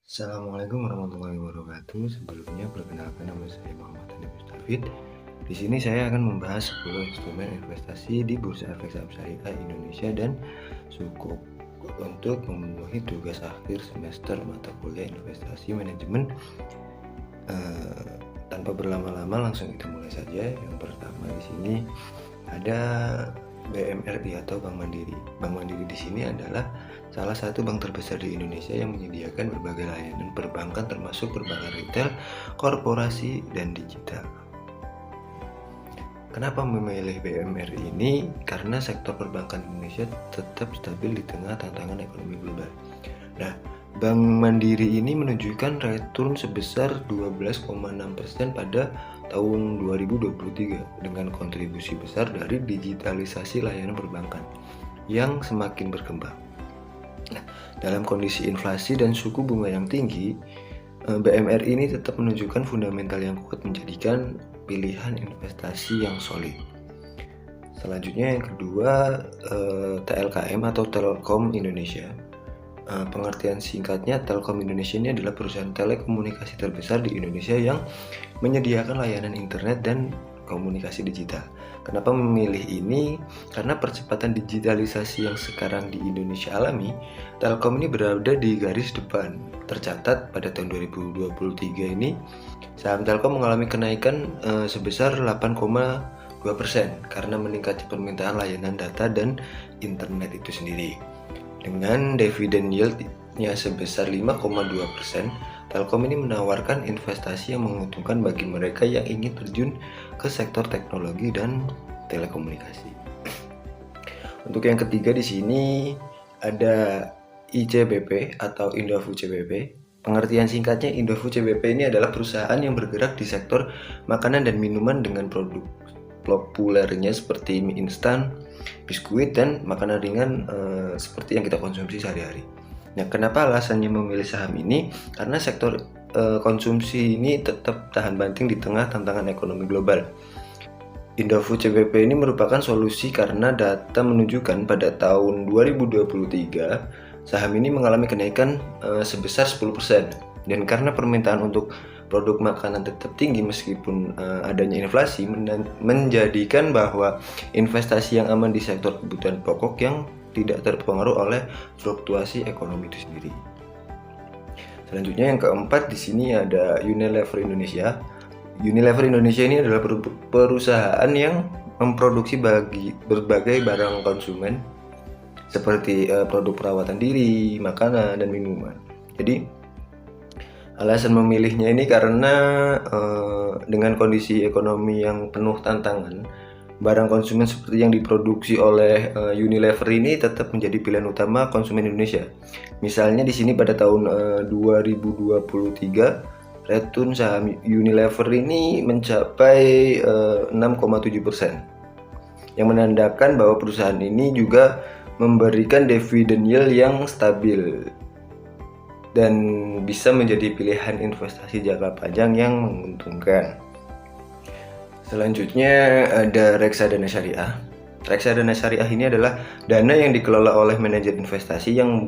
Assalamualaikum warahmatullahi wabarakatuh. Sebelumnya perkenalkan, nama saya Muhammad Hanif Mustafid. Di sini saya akan membahas 10 instrumen investasi di Bursa Efek Saham Syariah Indonesia dan cukup untuk memenuhi tugas akhir semester mata kuliah investasi manajemen. Tanpa berlama-lama langsung kita mulai saja. Yang pertama di sini ada BMRI atau Bank Mandiri. Bank Mandiri di sini adalah salah satu bank terbesar di Indonesia yang menyediakan berbagai layanan perbankan termasuk perbankan retail, korporasi, dan digital. Kenapa memilih BMRI ini? Karena sektor perbankan Indonesia tetap stabil di tengah tantangan ekonomi global. Nah, Bank Mandiri ini menunjukkan return sebesar 12,6% pada tahun 2023 dengan kontribusi besar dari digitalisasi layanan perbankan yang semakin berkembang. Nah, dalam kondisi inflasi dan suku bunga yang tinggi, BMRI ini tetap menunjukkan fundamental yang kuat menjadikan pilihan investasi yang solid. Selanjutnya yang kedua, TLKM atau Telkom Indonesia. Pengertian singkatnya, Telkom Indonesia ini adalah perusahaan telekomunikasi terbesar di Indonesia yang menyediakan layanan internet dan komunikasi digital. Kenapa memilih ini? Karena percepatan digitalisasi yang sekarang di Indonesia alami, Telkom ini berada di garis depan. Tercatat pada tahun 2023 ini, saham Telkom mengalami kenaikan sebesar 8,2% karena meningkatnya permintaan layanan data dan internet itu sendiri. Dengan dividen yield-nya sebesar 5,2%, Telkom ini menawarkan investasi yang menguntungkan bagi mereka yang ingin terjun ke sektor teknologi dan telekomunikasi. Untuk yang ketiga di sini ada ICBP atau Indofood CBP. Pengertian singkatnya, Indofood CBP ini adalah perusahaan yang bergerak di sektor makanan dan minuman dengan produk populernya seperti mie instan, biskuit, dan makanan ringan seperti yang kita konsumsi sehari-hari. Nah, kenapa alasannya memilih saham ini? Karena sektor konsumsi ini tetap tahan banting di tengah tantangan ekonomi global. Indofood CBP ini merupakan solusi karena data menunjukkan pada tahun 2023 saham ini mengalami kenaikan sebesar 10%. Dan karena permintaan untuk produk makanan tetap tinggi meskipun adanya inflasi, menjadikan bahwa investasi yang aman di sektor kebutuhan pokok yang tidak terpengaruh oleh fluktuasi ekonomi itu sendiri. Selanjutnya yang keempat di sini ada Unilever Indonesia. Unilever Indonesia ini adalah perusahaan yang memproduksi berbagai barang konsumen seperti produk perawatan diri, makanan, dan minuman. Jadi alasan memilihnya ini karena dengan kondisi ekonomi yang penuh tantangan, barang konsumen seperti yang diproduksi oleh Unilever ini tetap menjadi pilihan utama konsumen Indonesia. Misalnya di sini pada tahun 2023, return saham Unilever ini mencapai 6,7%, yang menandakan bahwa perusahaan ini juga memberikan dividen yield yang stabil dan bisa menjadi pilihan investasi jangka panjang yang menguntungkan. Selanjutnya ada Reksadana Syariah. Reksadana Syariah ini adalah dana yang dikelola oleh manajer investasi yang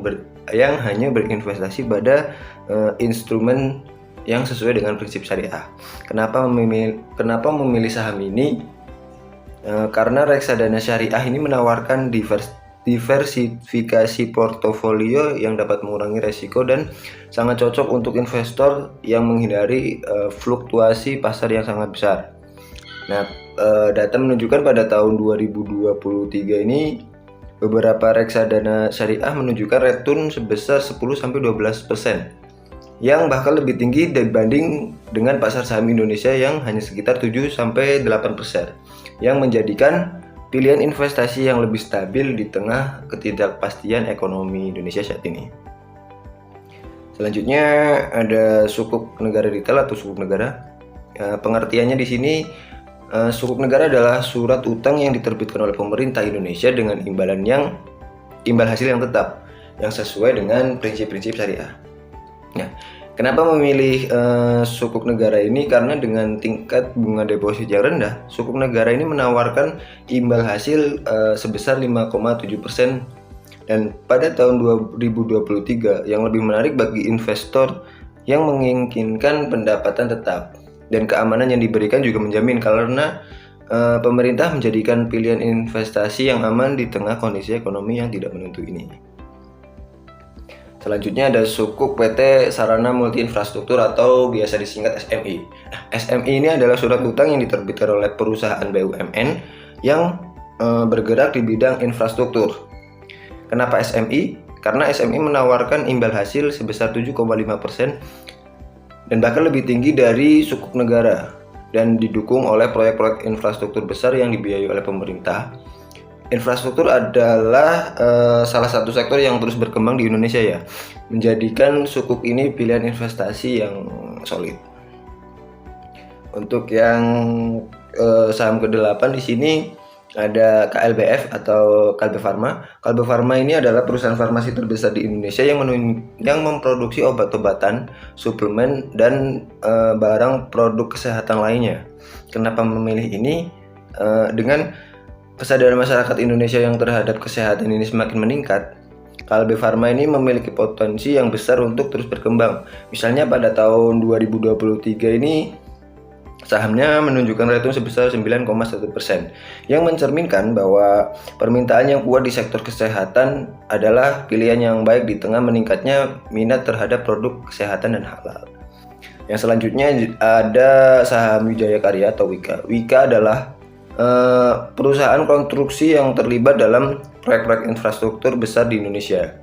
hanya berinvestasi pada instrumen yang sesuai dengan prinsip syariah. Kenapa memilih saham ini? Karena Reksadana Syariah ini menawarkan diversifikasi portofolio yang dapat mengurangi resiko dan sangat cocok untuk investor yang menghindari fluktuasi pasar yang sangat besar. Nah, data menunjukkan pada tahun 2023 ini beberapa reksadana syariah menunjukkan return sebesar 10-12%, yang bahkan lebih tinggi dibanding dengan pasar saham Indonesia yang hanya sekitar 7-8%, yang menjadikan pilihan investasi yang lebih stabil di tengah ketidakpastian ekonomi Indonesia saat ini. Selanjutnya ada sukuk negara retail atau sukuk negara. Pengertiannya di sini, sukuk negara adalah surat utang yang diterbitkan oleh pemerintah Indonesia dengan imbal hasil yang tetap, yang sesuai dengan prinsip-prinsip syariah. Nah, kenapa memilih sukuk negara ini? Karena dengan tingkat bunga deposit yang rendah, sukuk negara ini menawarkan imbal hasil sebesar 5,7% Dan pada tahun 2023 yang lebih menarik bagi investor yang menginginkan pendapatan tetap dan keamanan yang diberikan juga menjamin, karena pemerintah menjadikan pilihan investasi yang aman di tengah kondisi ekonomi yang tidak menentu ini. Selanjutnya ada Sukuk PT Sarana Multi Infrastruktur atau biasa disingkat SMI. SMI ini adalah surat utang yang diterbitkan oleh perusahaan BUMN yang bergerak di bidang infrastruktur. Kenapa SMI? Karena SMI menawarkan imbal hasil sebesar 7,5% dan bahkan lebih tinggi dari sukuk negara dan didukung oleh proyek-proyek infrastruktur besar yang dibiayai oleh pemerintah. Infrastruktur adalah salah satu sektor yang terus berkembang di Indonesia ya, menjadikan sukuk ini pilihan investasi yang solid. Untuk yang saham ke-8 di sini ada KLBF atau Kalbe Farma. Kalbe Farma ini adalah perusahaan farmasi terbesar di Indonesia yang memproduksi obat-obatan, suplemen, dan barang produk kesehatan lainnya. Kenapa memilih ini? Dengan kesadaran masyarakat Indonesia yang terhadap kesehatan ini semakin meningkat, Kalbe Farma ini memiliki potensi yang besar untuk terus berkembang. Misalnya pada tahun 2023 ini sahamnya menunjukkan return sebesar 9,1%, yang mencerminkan bahwa permintaan yang kuat di sektor kesehatan adalah pilihan yang baik di tengah meningkatnya minat terhadap produk kesehatan dan halal. Yang selanjutnya ada saham Wijaya Karya atau Wika. Wika adalah perusahaan konstruksi yang terlibat dalam proyek-proyek infrastruktur besar di Indonesia.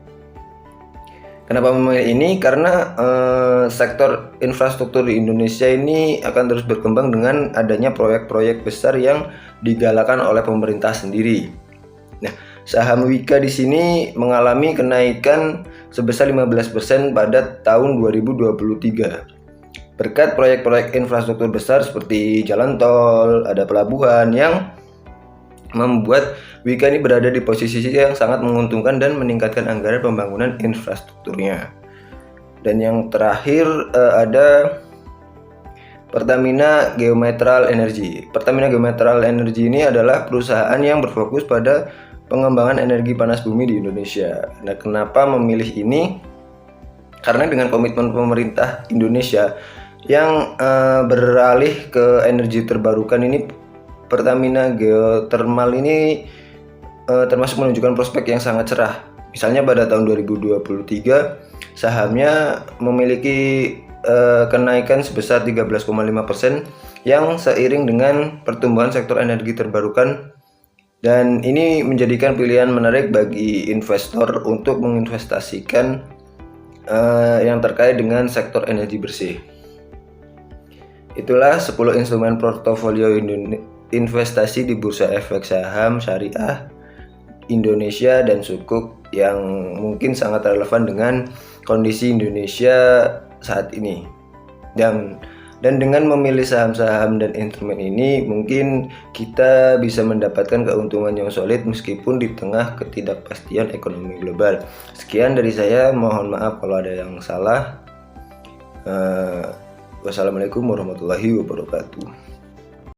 Kenapa memilih ini? Karena sektor infrastruktur di Indonesia ini akan terus berkembang dengan adanya proyek-proyek besar yang digalakan oleh pemerintah sendiri. Nah, saham Wika di sini mengalami kenaikan sebesar 15% pada tahun 2023. Berkat proyek-proyek infrastruktur besar seperti jalan tol, ada pelabuhan yang membuat Wika ini berada di posisi yang sangat menguntungkan dan meningkatkan anggaran pembangunan infrastrukturnya. Dan yang terakhir ada Pertamina Geometral Energy. Pertamina Geometral Energy ini adalah perusahaan yang berfokus pada pengembangan energi panas bumi di Indonesia. Nah, kenapa memilih ini? Karena dengan komitmen pemerintah Indonesia yang beralih ke energi terbarukan ini, Pertamina Geothermal ini termasuk menunjukkan prospek yang sangat cerah. Misalnya pada tahun 2023 sahamnya memiliki kenaikan sebesar 13,5% yang seiring dengan pertumbuhan sektor energi terbarukan, dan ini menjadikan pilihan menarik bagi investor untuk menginvestasikan yang terkait dengan sektor energi bersih. Itulah 10 instrumen portofolio investasi di Bursa Efek Saham Syariah Indonesia dan Sukuk yang mungkin sangat relevan dengan kondisi Indonesia saat ini. Dan dengan memilih saham-saham dan instrumen ini, mungkin kita bisa mendapatkan keuntungan yang solid meskipun di tengah ketidakpastian ekonomi global. Sekian dari saya, mohon maaf kalau ada yang salah. Wassalamualaikum warahmatullahi wabarakatuh.